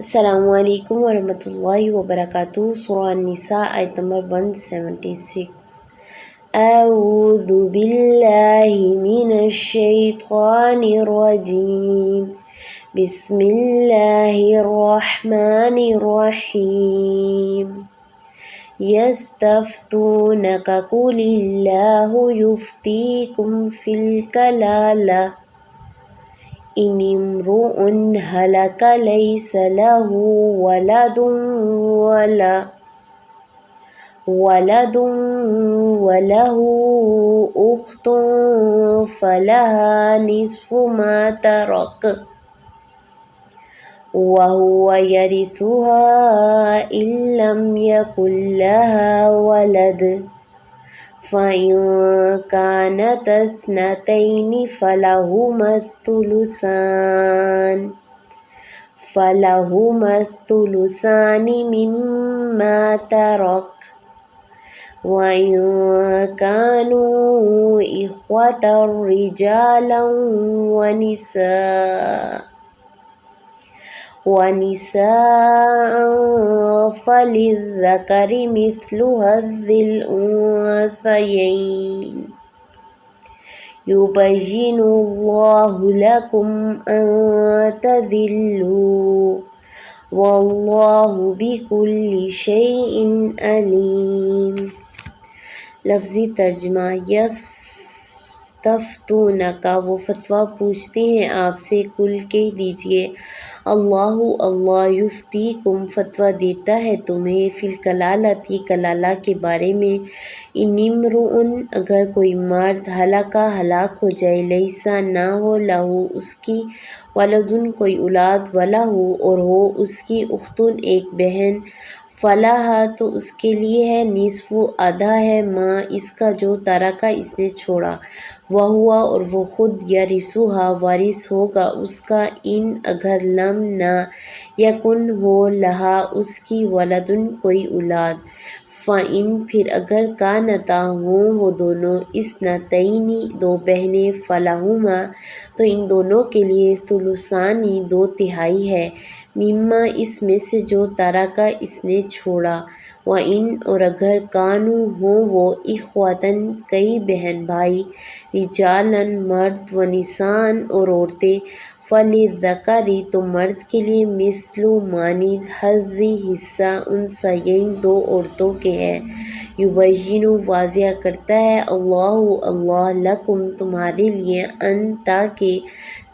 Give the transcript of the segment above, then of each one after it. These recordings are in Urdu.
السلام علیکم ورحمۃ اللہ وبرکاتہ۔ سورہ النساء آیت نمبر 176۔ اعوذ باللہ من الشیطان الرجیم، بسم اللہ الرحمن الرحیم۔ یستفتونک قل اللہ یفتیکم فی الکلالہ ان امرؤ ہلک لیس لہ ولد ولہ اخت فلہا نصف ما ترک وہو یرثها ان لم یکن لہا ولد فَإِن كَانَتَا اثْنَتَيْنِ فَلَهُمَا الثُّلُثَانِ مِمَّا تَرَكَ وَإِن كَانُوا إِخْوَةً رِجَالًا ونساء فللذكر مثل حظ الأنثيين يبين الله لكم أن تضلوا والله بكل شيء عليم۔ لفظی ترجمہ۔ یستفتونک، وہ فتویٰ پوچھتے ہیں آپ سے، کل کہہ دیجئے، اللہ یفتیکم، فتویٰ دیتا ہے تمہیں، فی الکلالۃ، کلالہ کے بارے میں، ان امرؤ، اگر کوئی مرد، ہلاک ہو جائے، لیسا، نہ ہو، لہو، اس کی، ولدن، کوئی اولاد، ولہ، اور ہو اس کی، اختن، ایک بہن، فلاحا، تو اس کے لیے ہے، نصف، آدھا ہے، ماں، اس کا، جو ترکہ، اس نے چھوڑا، وہوا، اور وہ خود، یرثھا، وارث ہوگا اس کا، ان، اگر، لم، نہ، یکن، ہو، لہا، اس کی، ولدن، کوئی اولاد، فَإِن، پھر اگر، کانتا، ہوں وہ دونوں، اثنتین، دو بہنیں، فلہما، تو ان دونوں کے لیے، ثلثان، دو تہائی ہے، مما، اس میں سے، جو ترکہ، اس نے چھوڑا، وَإِن، اور اگر، کانوا، ہوں وہ، اخوةً، کئی بہن بھائی، رجالاً، مرد، ونساء، اور عورتیں، فللذکر، تو مرد کے لیے، مثل، مانند، حظ، حصہ، انثیین، دو عورتوں کے ہے، یبین، واضح کرتا ہے، اللہ، لکم، تمہارے لیے، ان، تاکہ،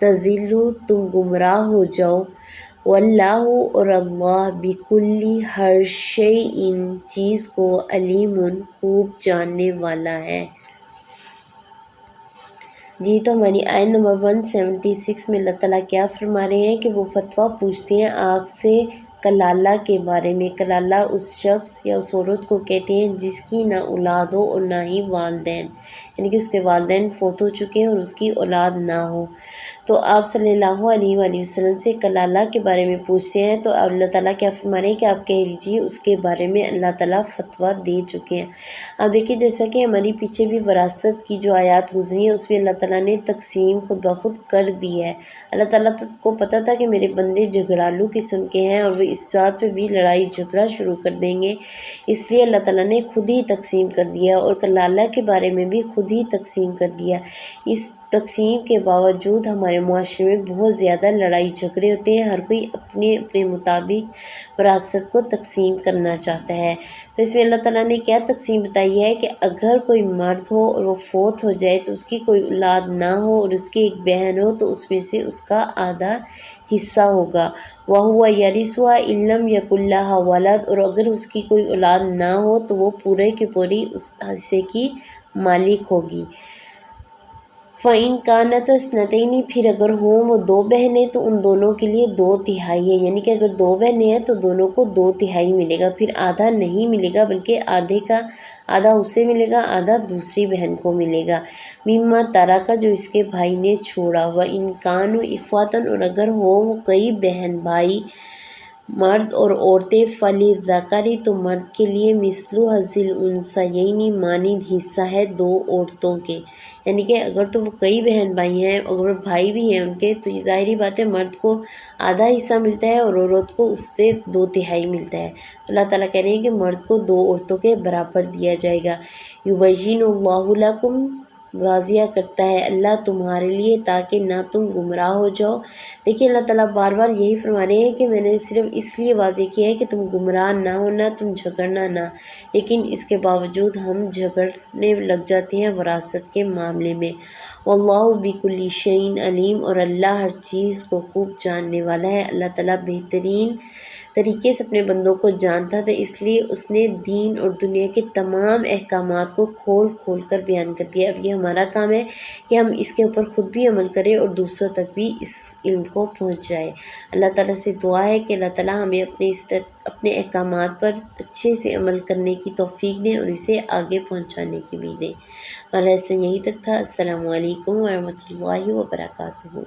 تضلوا، تم گمراہ ہو جاؤ، واللہ، اور اللہ، بکل، ہر شیء، چیز کو، علیم، خوب جاننے والا ہے۔ جی تو ہماری آیت نمبر 176 میں اللہ تعالیٰ کیا فرما رہے ہیں کہ وہ فتویٰ پوچھتے ہیں آپ سے کلالہ کے بارے میں۔ کلالہ اس شخص یا اس عورت کو کہتے ہیں جس کی نہ اولاد ہو اور نہ ہی والدین، یعنی کہ اس کے والدین فوت ہو چکے ہیں اور اس کی اولاد نہ ہو۔ تو آپ صلی اللہ علیہ وآلہ وسلم سے کلالہ کے بارے میں پوچھتے ہیں تو اللہ تعالیٰ کیا فرما رہے ہیں کہ آپ کہہ لیجیے، اس کے بارے میں اللہ تعالیٰ فتویٰ دے چکے ہیں۔ اب دیکھیے، جیسا کہ ہماری پیچھے بھی وراثت کی جو آیات گزری ہیں اس میں اللہ تعالیٰ نے تقسیم خود بخود کر دی ہے۔ اللہ تعالیٰ کو پتہ تھا کہ میرے بندے جھگڑالو قسم کے ہیں اور وہ اس بات پہ بھی لڑائی جھگڑا شروع کر دیں گے، اس لیے اللہ تعالیٰ نے خود ہی تقسیم کر دیا، اور کلالہ کے بارے میں بھی خود ہی تقسیم کر دیا۔ اس تقسیم کے باوجود ہمارے معاشرے میں بہت زیادہ لڑائی جھگڑے ہوتے ہیں، ہر کوئی اپنے اپنے مطابق وراثت کو تقسیم کرنا چاہتا ہے۔ تو اس میں اللہ تعالیٰ نے کیا تقسیم بتائی ہے کہ اگر کوئی مرد ہو اور وہ فوت ہو جائے تو اس کی کوئی اولاد نہ ہو اور اس کی ایک بہن ہو تو اس میں سے اس کا آدھا حصہ ہوگا، وَهُوَ يَرِثُهَا إِن لَّمْ يَكُن لَّهَا وَلَدٌ، اور اگر اس کی کوئی اولاد نہ ہو تو وہ پورے کی پوری اس حصے کی مالک ہوگی۔ فَإِن كَانَتَا اثْنَتَيْنِ، پھر اگر ہوں وہ دو بہنیں تو ان دونوں کے لیے دو تہائی ہے، یعنی کہ اگر دو بہنیں ہیں تو دونوں کو دو تہائی ملے گا، پھر آدھا نہیں ملے گا بلکہ آدھا اسے ملے گا، آدھا دوسری بہن کو ملے گا، مما ترکہ، جو اس کے بھائی نے چھوڑا، وَإِن كَانُوا إِخْوَةً، اور اگر ہو وہ کئی بہن بھائی، مرد اور عورتیں فَلِلذَّكَرِ تو مرد کے لیے مثل حظ الانثیین مانند حصہ ہے دو عورتوں کے، یعنی کہ اگر تو وہ کئی بہن بھائی ہیں، اگر بھائی بھی ہیں ان کے، تو یہ ظاہری بات ہے مرد کو آدھا حصہ ملتا ہے اور عورت کو اس سے 2/3 ملتا ہے۔ اللہ تعالیٰ کہہ رہے ہیں کہ مرد کو دو عورتوں کے برابر دیا جائے گا۔ یبین اللہ لکم، واضح کرتا ہے اللہ تمہارے لیے تاکہ نہ تم گمراہ ہو جاؤ۔ دیکھیں اللہ تعالیٰ بار بار یہی فرما رہے ہیں کہ میں نے صرف اس لیے واضح کیا ہے کہ تم گمراہ نہ ہونا، تم جھگڑنا نہ، لیکن اس کے باوجود ہم جھگڑنے لگ جاتے ہیں وراثت کے معاملے میں۔ واللہ بکل شیء علیم، اور اللہ ہر چیز کو خوب جاننے والا ہے۔ اللہ تعالیٰ بہترین طریقے سے اپنے بندوں کو جانتا تھا، اس لیے اس نے دین اور دنیا کے تمام احکامات کو کھول کھول کر بیان کر دیا۔ اب یہ ہمارا کام ہے کہ ہم اس کے اوپر خود بھی عمل کریں اور دوسروں تک بھی اس علم کو پہنچ جائے۔ اللہ تعالیٰ سے دعا ہے کہ اللہ تعالیٰ ہمیں اپنے احکامات پر اچھے سے عمل کرنے کی توفیق دیں اور اسے آگے پہنچانے کی بھی دیں۔ اور ایسے یہیں تک تھا۔ السلام علیکم ورحمۃ اللہ وبرکاتہ۔